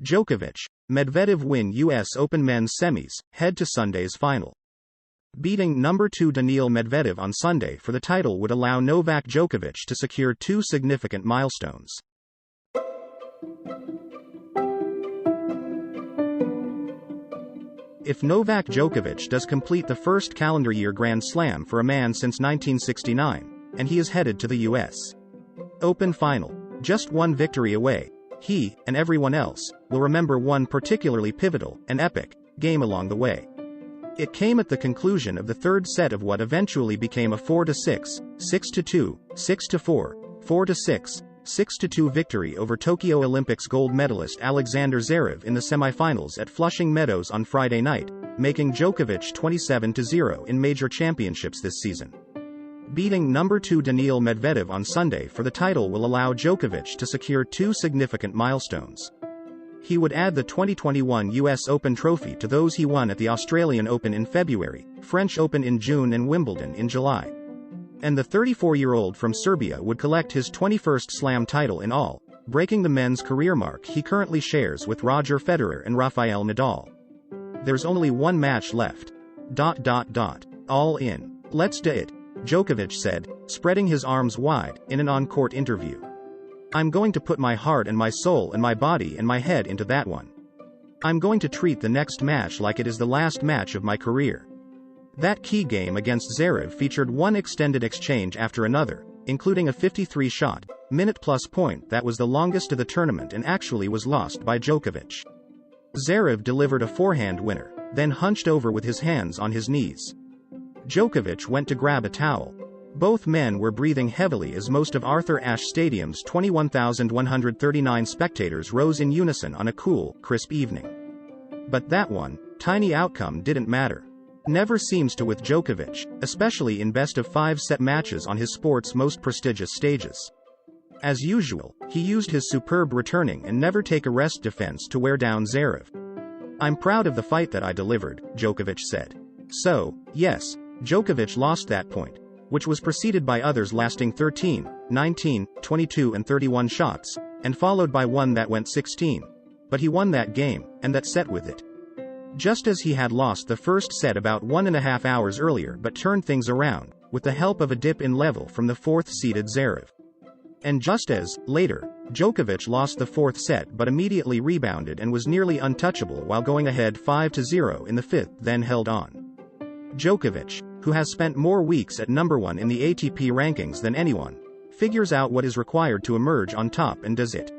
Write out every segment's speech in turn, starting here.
Djokovic, Medvedev win US Open men's semis, head to Sunday's final. Beating number 2 Daniil Medvedev on Sunday for the title would allow Novak Djokovic to secure two significant milestones. If Novak Djokovic does complete the first calendar year Grand Slam for a man since 1969, and he is headed to the US Open final, just one victory away, he, and everyone else, will remember one particularly pivotal and epic game along the way. It came at the conclusion of the third set of what eventually became a 4-6, 6-2, 6-4, 4-6, 6-2 victory over Tokyo Olympics gold medalist Alexander Zverev in the semifinals at Flushing Meadows on Friday night, making Djokovic 27-0 in major championships this season. Beating number 2 Daniil Medvedev on Sunday for the title will allow Djokovic to secure two significant milestones. He would add the 2021 US Open trophy to those he won at the Australian Open in February, French Open in June and Wimbledon in July. And the 34-year-old from Serbia would collect his 21st Slam title in all, breaking the men's career mark he currently shares with Roger Federer and Rafael Nadal. There's only one match left. All in. Let's do it, Djokovic said, spreading his arms wide, in an on-court interview. I'm going to put my heart and my soul and my body and my head into that one. I'm going to treat the next match like it is the last match of my career. That key game against Zverev featured one extended exchange after another, including a 53-shot, minute-plus point that was the longest of the tournament and actually was lost by Djokovic. Zverev delivered a forehand winner, then hunched over with his hands on his knees. Djokovic went to grab a towel. Both men were breathing heavily as most of Arthur Ashe Stadium's 21,139 spectators rose in unison on a cool, crisp evening. But that one, tiny outcome didn't matter. Never seems to with Djokovic, especially in best-of-5 set matches on his sport's most prestigious stages. As usual, he used his superb returning and never-take-a-rest defense to wear down Zverev. I'm proud of the fight that I delivered, Djokovic said. So, yes, Djokovic lost that point, which was preceded by others lasting 13, 19, 22 and 31 shots, and followed by one that went 16. But he won that game, and that set with it. Just as he had lost the first set about 1.5 hours earlier but turned things around, with the help of a dip in level from the fourth-seeded Zverev. And just as, later, Djokovic lost the fourth set but immediately rebounded and was nearly untouchable while going ahead 5-0 in the fifth, then held on. Djokovic, who has spent more weeks at number 1 in the ATP rankings than anyone, figures out what is required to emerge on top and does it.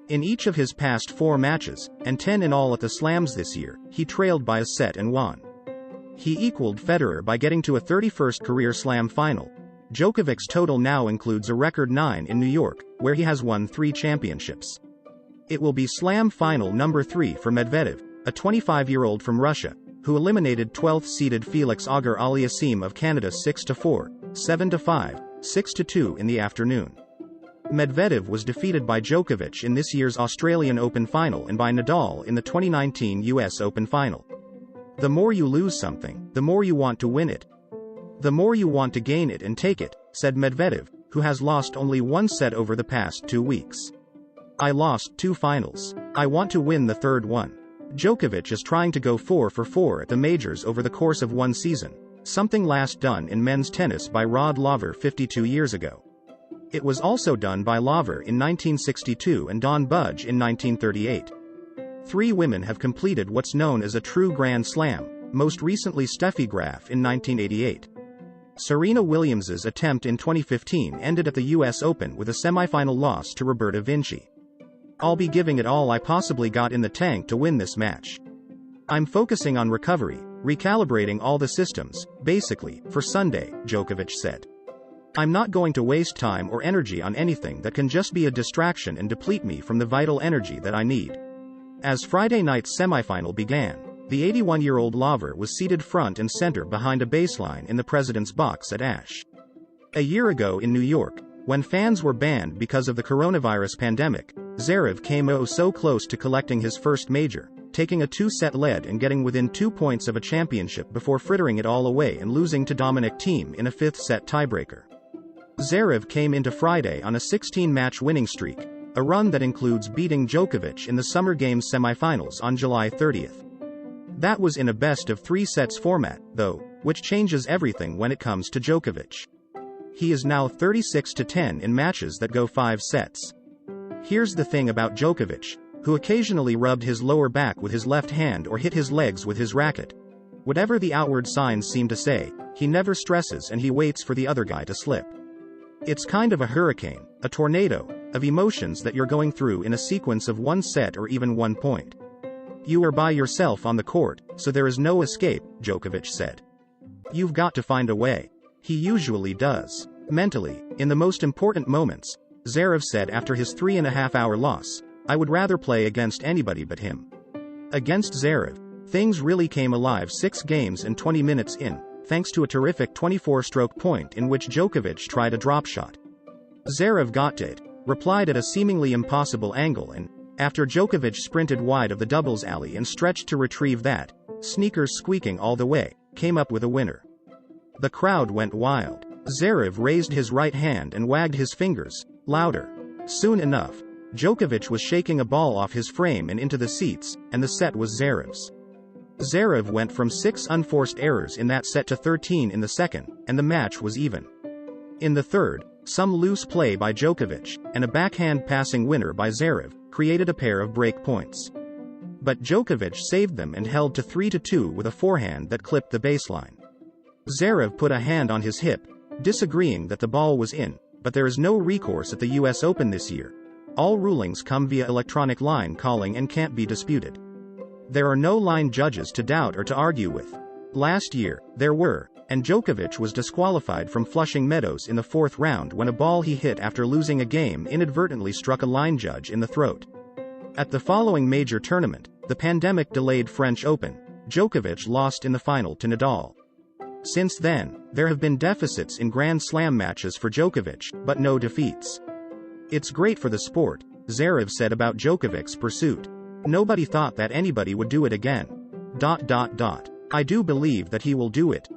In each of his past 4 matches, and 10 in all at the Slams this year, he trailed by a set and won. He equaled Federer by getting to a 31st career Slam final. Djokovic's total now includes a record 9 in New York, where he has won 3 championships. It will be Slam final number 3 for Medvedev, a 25-year-old from Russia, who eliminated 12th-seeded Felix Auger-Aliassime of Canada 6-4, 7-5, 6-2 in the afternoon. Medvedev was defeated by Djokovic in this year's Australian Open final and by Nadal in the 2019 US Open final. The more you lose something, the more you want to win it. The more you want to gain it and take it, said Medvedev, who has lost only one set over the past 2 weeks. I lost 2 finals. I want to win the third one. Djokovic is trying to go 4 for 4 at the majors over the course of one season, something last done in men's tennis by Rod Laver 52 years ago. It was also done by Laver in 1962 and Don Budge in 1938. 3 women have completed what's known as a true Grand Slam, most recently Steffi Graf in 1988. Serena Williams's attempt in 2015 ended at the US Open with a semifinal loss to Roberta Vinci. I'll be giving it all I possibly got in the tank to win this match. I'm focusing on recovery, recalibrating all the systems, basically, for Sunday, Djokovic said. I'm not going to waste time or energy on anything that can just be a distraction and deplete me from the vital energy that I need. As Friday night's semifinal began, the 81-year-old Laver was seated front and center behind a baseline in the president's box at Ashe. A year ago in New York, when fans were banned because of the coronavirus pandemic, Zverev came so close to collecting his first major, taking a 2-set lead and getting within 2 points of a championship before frittering it all away and losing to Dominic Thiem in a 5th-set tiebreaker. Zverev came into Friday on a 16-match winning streak, a run that includes beating Djokovic in the Summer Games semifinals on July 30th. That was in a best-of-3 sets format, though, which changes everything when it comes to Djokovic. He is now 36-10 in matches that go 5 sets. Here's the thing about Djokovic, who occasionally rubbed his lower back with his left hand or hit his legs with his racket. Whatever the outward signs seem to say, he never stresses and he waits for the other guy to slip. It's kind of a hurricane, a tornado, of emotions that you're going through in a sequence of 1 set or even 1 point. You are by yourself on the court, so there is no escape, Djokovic said. You've got to find a way. He usually does. Mentally, in the most important moments, Zverev said after his 3.5-hour loss, I would rather play against anybody but him. Against Zverev, things really came alive 6 games and 20 minutes in, thanks to a terrific 24-stroke point in which Djokovic tried a drop shot. Zverev got to it, replied at a seemingly impossible angle and, after Djokovic sprinted wide of the doubles alley and stretched to retrieve that, sneakers squeaking all the way, came up with a winner. The crowd went wild. Zverev raised his right hand and wagged his fingers, louder. Soon enough, Djokovic was shaking a ball off his frame and into the seats, and the set was Zverev's. Zverev went from 6 unforced errors in that set to 13 in the second, and the match was even. In the third, some loose play by Djokovic, and a backhand passing winner by Zverev, created a pair of break points. But Djokovic saved them and held to 3-2 with a forehand that clipped the baseline. Zverev put a hand on his hip, disagreeing that the ball was in, but there is no recourse at the US Open this year. All rulings come via electronic line calling and can't be disputed. There are no line judges to doubt or to argue with. Last year, there were, and Djokovic was disqualified from Flushing Meadows in the 4th round when a ball he hit after losing a game inadvertently struck a line judge in the throat. At the following major tournament, the pandemic-delayed French Open, Djokovic lost in the final to Nadal. Since then, there have been deficits in Grand Slam matches for Djokovic, but no defeats. It's great for the sport, Zverev said about Djokovic's pursuit. Nobody thought that anybody would do it again. I do believe that he will do it.